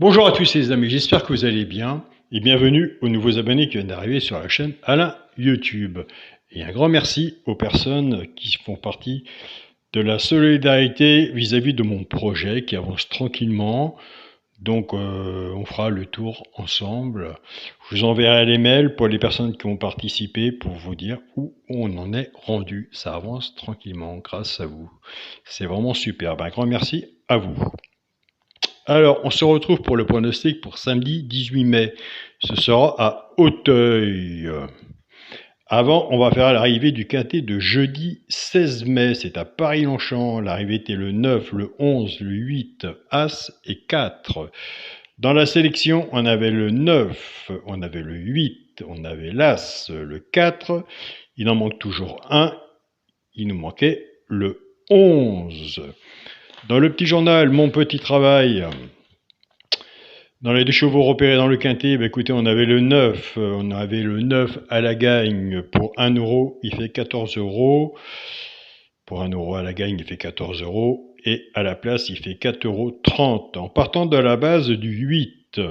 Bonjour à tous les amis, j'espère que vous allez bien et bienvenue aux nouveaux abonnés qui viennent d'arriver sur la chaîne Alain YouTube. Et un grand merci aux personnes qui font partie de la solidarité vis-à-vis de mon projet qui avance tranquillement. Donc on fera le tour ensemble. Je vous enverrai les mails pour les personnes qui ont participé pour vous dire où on en est rendu. Ça avance tranquillement grâce à vous. C'est vraiment super. Un grand merci à vous. Alors, on se retrouve pour le pronostic pour samedi 18 mai. Ce sera à Auteuil. Avant, on va faire l'arrivée du quintet de jeudi 16 mai. C'est à Paris-Longchamp. L'arrivée était le 9, le 11, le 8, As et 4. Dans la sélection, on avait le 9, on avait le 8, on avait l'As, le 4. Il en manque toujours un. Il nous manquait le 11. Dans le petit journal, mon petit travail. Dans les deux chevaux repérés dans le quintet, écoutez, on avait le 9. On avait le 9 à la gagne pour 1 euro. Il fait 14 euros. Pour 1 euro à la gagne, il fait 14 euros. Et à la place, il fait 4,30 euros. En partant de la base du 8.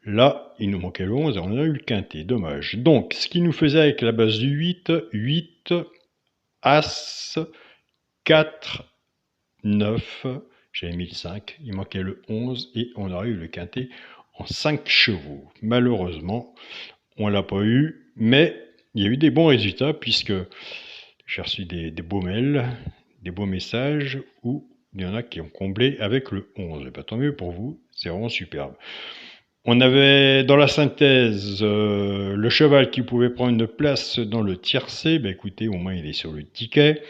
Là, il nous manquait le 11 et on a eu le quintet. Dommage. Donc, ce qui nous faisait avec la base du 8, 8, As, 4, 9... J'avais mis le 5, il manquait le 11 et on aurait eu le quintet en 5 chevaux. Malheureusement, on ne l'a pas eu, mais il y a eu des bons résultats puisque j'ai reçu des beaux mails, des beaux messages où il y en a qui ont comblé avec le 11. Et tant mieux pour vous, c'est vraiment superbe. On avait dans la synthèse le cheval qui pouvait prendre une place dans le tiercé. Écoutez, au moins il est sur le ticket.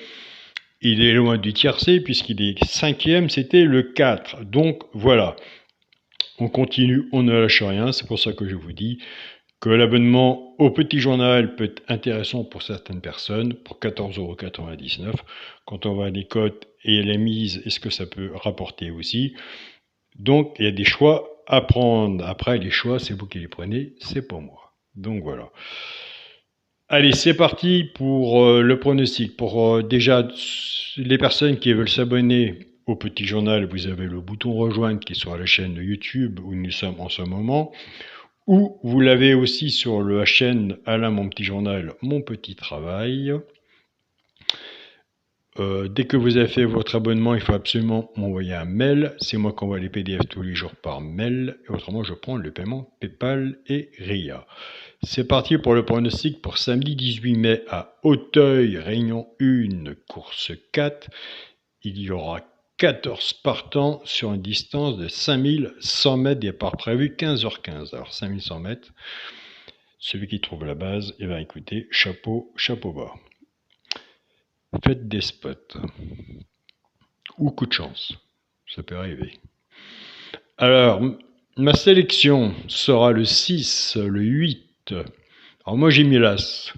Il est loin du tiercé puisqu'il est 5e, c'était le 4. Donc voilà, on continue, on ne lâche rien. C'est pour ça que je vous dis que l'abonnement au petit journal peut être intéressant pour certaines personnes, pour 14,99 €. Quand on voit les cotes et les mises, est-ce que ça peut rapporter aussi? Donc il y a des choix à prendre. Après, les choix, c'est vous qui les prenez, c'est pas moi. Donc voilà. Allez, c'est parti pour le pronostic. Pour déjà les personnes qui veulent s'abonner au petit journal, vous avez le bouton rejoindre qui est sur la chaîne YouTube où nous sommes en ce moment. Ou vous l'avez aussi sur la chaîne Alain Mon Petit Journal, Mon Petit Travail. Dès que vous avez fait votre abonnement, il faut absolument m'envoyer un mail. C'est moi qui envoie les PDF tous les jours par mail. Et autrement, je prends le paiement PayPal et RIA. C'est parti pour le pronostic pour samedi 18 mai à Auteuil, Réunion 1, course 4. Il y aura 14 partants sur une distance de 5100 mètres, départ prévu 15h15. Alors 5100 mètres, celui qui trouve la base, eh bien écoutez, chapeau bas. Faites des spots. Ou coup de chance, ça peut arriver. Alors, ma sélection sera le 6, le 8. Alors moi j'ai mis l'As,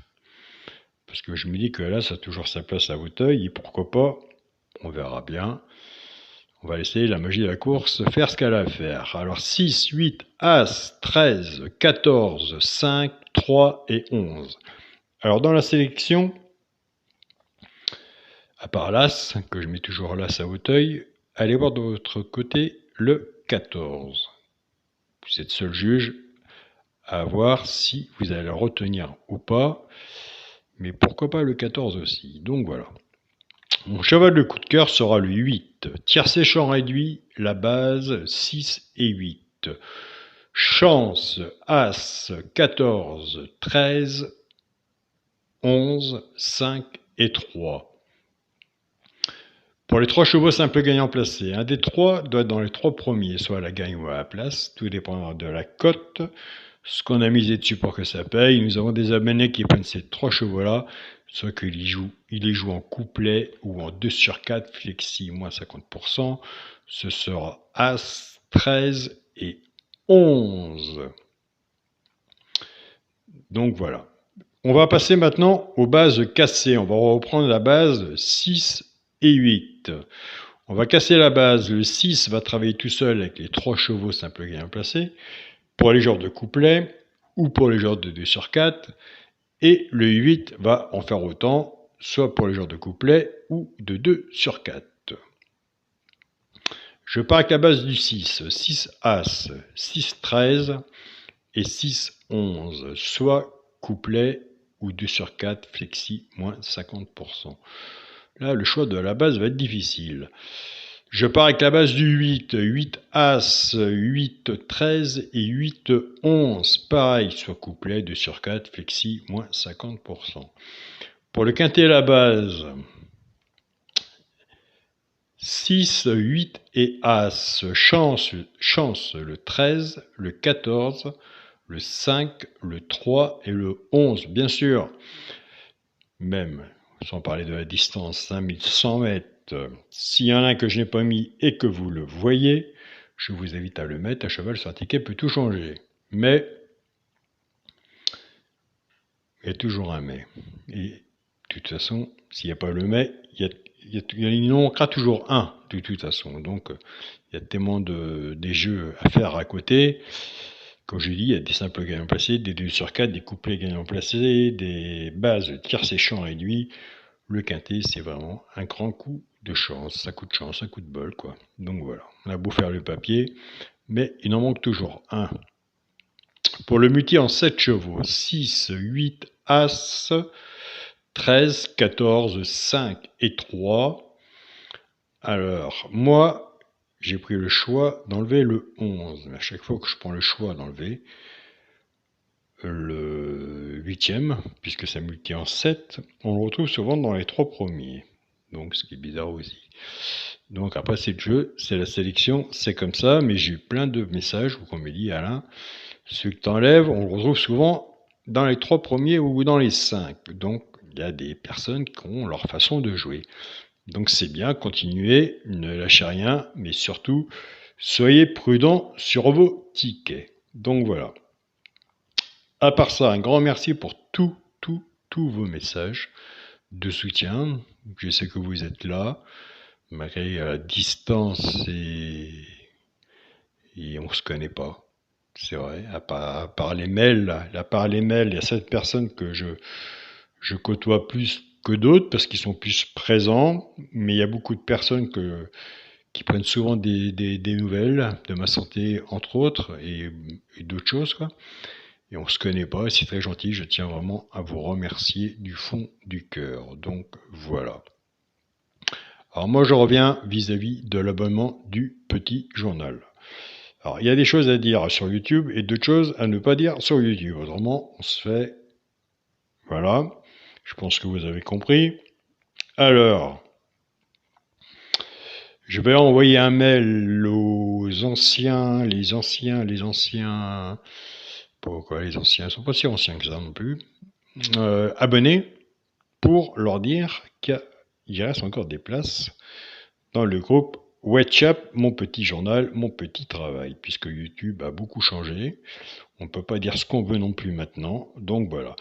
parce que je me dis que l'As a toujours sa place à Auteuil, et pourquoi pas, on verra bien. On va laisser la magie de la course faire ce qu'elle a à faire. Alors 6, 8, As, 13, 14, 5, 3 et 11. Alors dans la sélection, à part l'As, que je mets toujours l'As à Auteuil, allez voir de votre côté le 14. Vous êtes seul juge à voir si vous allez le retenir ou pas. Mais pourquoi pas le 14 aussi. Donc voilà. Mon cheval de coup de cœur sera le 8. Tiercé champ réduit, la base 6 et 8. Chance, As, 14, 13, 11, 5 et 3. Pour les 3 chevaux simples gagnants placés, un des 3 doit être dans les 3 premiers, soit à la gagne ou à la place, tout dépendra de la cote, ce qu'on a misé dessus pour que ça paye. Nous avons des abonnés qui prennent ces 3 chevaux-là, soit qu'ils les jouent en couplet ou en 2 sur 4, flexi, moins 50%. Ce sera As, 13 et 11. Donc voilà. On va passer maintenant aux bases cassées. On va reprendre la base 6 et 8. On va casser la base. Le 6 va travailler tout seul avec les 3 chevaux simples gagnants placés pour les genres de couplet ou pour les genres de 2 sur 4. Et le 8 va en faire autant, soit pour les genres de couplet ou de 2 sur 4. Je pars avec la base du 6, 6 As, 6 13 et 6 11, soit couplet ou 2 sur 4, flexi, moins 50%. Là, le choix de la base va être difficile. Je pars avec la base du 8, 8 As, 8 13 et 8 11, pareil, soit couplet, 2 sur 4, flexi, moins 50%. Pour le quintet, la base, 6, 8 et As, chance le 13, le 14, le 5, le 3 et le 11, bien sûr. Même, sans parler de la distance, 5100 mètres. S'il y en a un que je n'ai pas mis et que vous le voyez, je vous invite à le mettre. À cheval sur un ticket peut tout changer. Mais, il y a toujours un mais. Et de toute façon, s'il n'y a pas le mais, il en manquera toujours un, de toute façon. Donc, il y a tellement des jeux à faire à côté. Comme je dis, il y a des simples gagnants placés, des 2 sur 4, des couplets gagnants placés, des bases tierces et champs réduits. Le quintet, c'est vraiment un grand coup de chance. Ça coûte chance, un coup de bol, quoi. Donc voilà, on a beau faire le papier, mais il en manque toujours un. Pour le multi en 7 chevaux, 6, 8, As, 13, 14, 5 et 3. Alors, moi, j'ai pris le choix d'enlever le 11. Mais à chaque fois que je prends le choix d'enlever le 8e, puisque ça multiplie en 7, on le retrouve souvent dans les 3 premiers. Donc, ce qui est bizarre aussi. Donc, après, c'est le jeu, c'est la sélection, c'est comme ça, mais j'ai eu plein de messages où on me dit, Alain, ce que tu enlèves, on le retrouve souvent dans les 3 premiers ou dans les 5. Donc, il y a des personnes qui ont leur façon de jouer. Donc, c'est bien, continuez, ne lâchez rien, mais surtout, soyez prudents sur vos tickets. Donc, voilà. À part ça, un grand merci pour tous vos messages de soutien. Je sais que vous êtes là, malgré la distance et on ne se connaît pas. C'est vrai, à part les mails, il y a 7 personnes que je côtoie plus que d'autres parce qu'ils sont plus présents, mais il y a beaucoup de personnes qui prennent souvent des nouvelles de ma santé, entre autres, et d'autres choses, quoi. Et on ne se connaît pas, et c'est très gentil, je tiens vraiment à vous remercier du fond du cœur. Donc voilà. Alors moi je reviens vis-à-vis de l'abonnement du petit journal. Alors il y a des choses à dire sur YouTube et d'autres choses à ne pas dire sur YouTube. Autrement, on se fait... Voilà, je pense que vous avez compris. Alors, je vais envoyer un mail aux anciens... Pourquoi les anciens? Ils ne sont pas si anciens que ça non plus. Abonnés, pour leur dire qu'il reste encore des places dans le groupe WhatsApp, mon petit journal, mon petit travail, puisque YouTube a beaucoup changé. On ne peut pas dire ce qu'on veut non plus maintenant, donc voilà.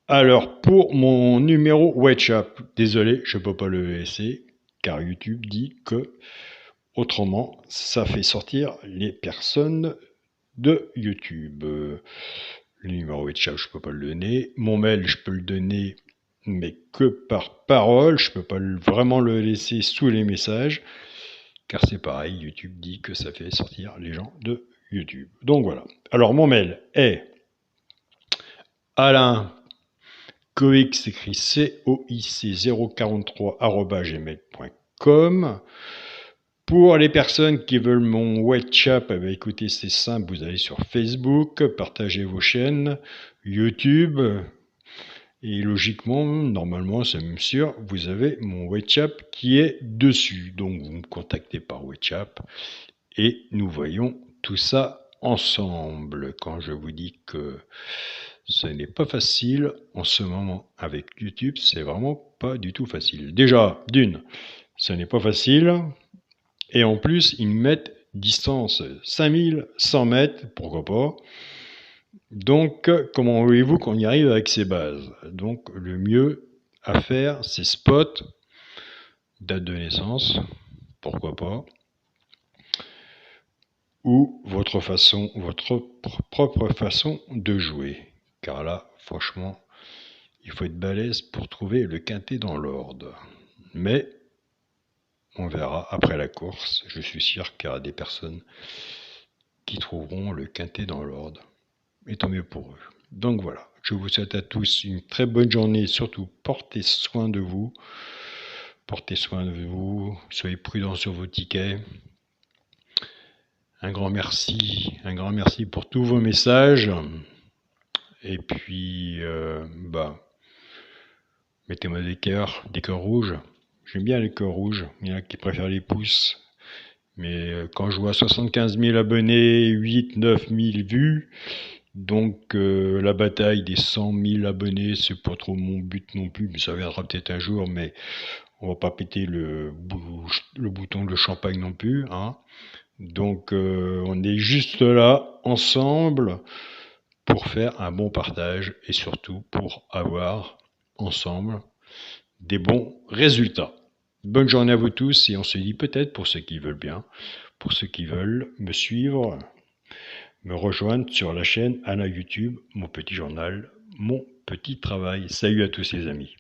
Alors, pour mon numéro WhatsApp, désolé, je ne peux pas le laisser, car YouTube dit que, autrement, ça fait sortir les personnes de YouTube. Le numéro WhatsApp, je ne peux pas le donner. Mon mail, je peux le donner, mais que par parole. Je ne peux pas vraiment le laisser sous les messages, car c'est pareil, YouTube dit que ça fait sortir les gens de YouTube. Donc voilà. Alors, mon mail est Alain Coix, écrit COIC043@gmail.com. Pour les personnes qui veulent mon WhatsApp, eh bien, écoutez, c'est simple, vous allez sur Facebook, partagez vos chaînes, YouTube, et logiquement, normalement, c'est même sûr, vous avez mon WhatsApp qui est dessus. Donc, vous me contactez par WhatsApp et nous voyons tout ça ensemble. Quand je vous dis que ce n'est pas facile en ce moment avec YouTube, c'est vraiment pas du tout facile. Déjà, d'une, ce n'est pas facile. Et en plus, ils mettent distance 5100 mètres, pourquoi pas. Donc, comment voulez-vous qu'on y arrive avec ces bases? Donc, le mieux à faire, c'est spot, date de naissance, pourquoi pas, ou votre propre façon de jouer. Car là, franchement, il faut être balèze pour trouver le quintet dans l'ordre. Mais On verra après la course. Je suis sûr qu'il y aura des personnes qui trouveront le quintet dans l'ordre. Et tant mieux pour eux. Donc voilà, je vous souhaite à tous une très bonne journée. Surtout, portez soin de vous. Portez soin de vous. Soyez prudents sur vos tickets. Un grand merci pour tous vos messages. Et puis, mettez-moi des cœurs rouges. J'aime bien les cœurs rouges. Il y en a qui préfèrent les pouces. Mais quand je vois 75 000 abonnés, 8-9 000 vues, donc la bataille des 100 000 abonnés, c'est pas trop mon but non plus, mais ça viendra peut-être un jour, mais on va pas péter le bouton de champagne non plus, hein. Donc on est juste là, ensemble, pour faire un bon partage et surtout pour avoir, ensemble, des bons résultats. Bonne journée à vous tous et on se dit peut-être, pour ceux qui veulent bien, pour ceux qui veulent me suivre, me rejoindre sur la chaîne Anna YouTube, mon petit journal, mon petit travail. Salut à tous les amis.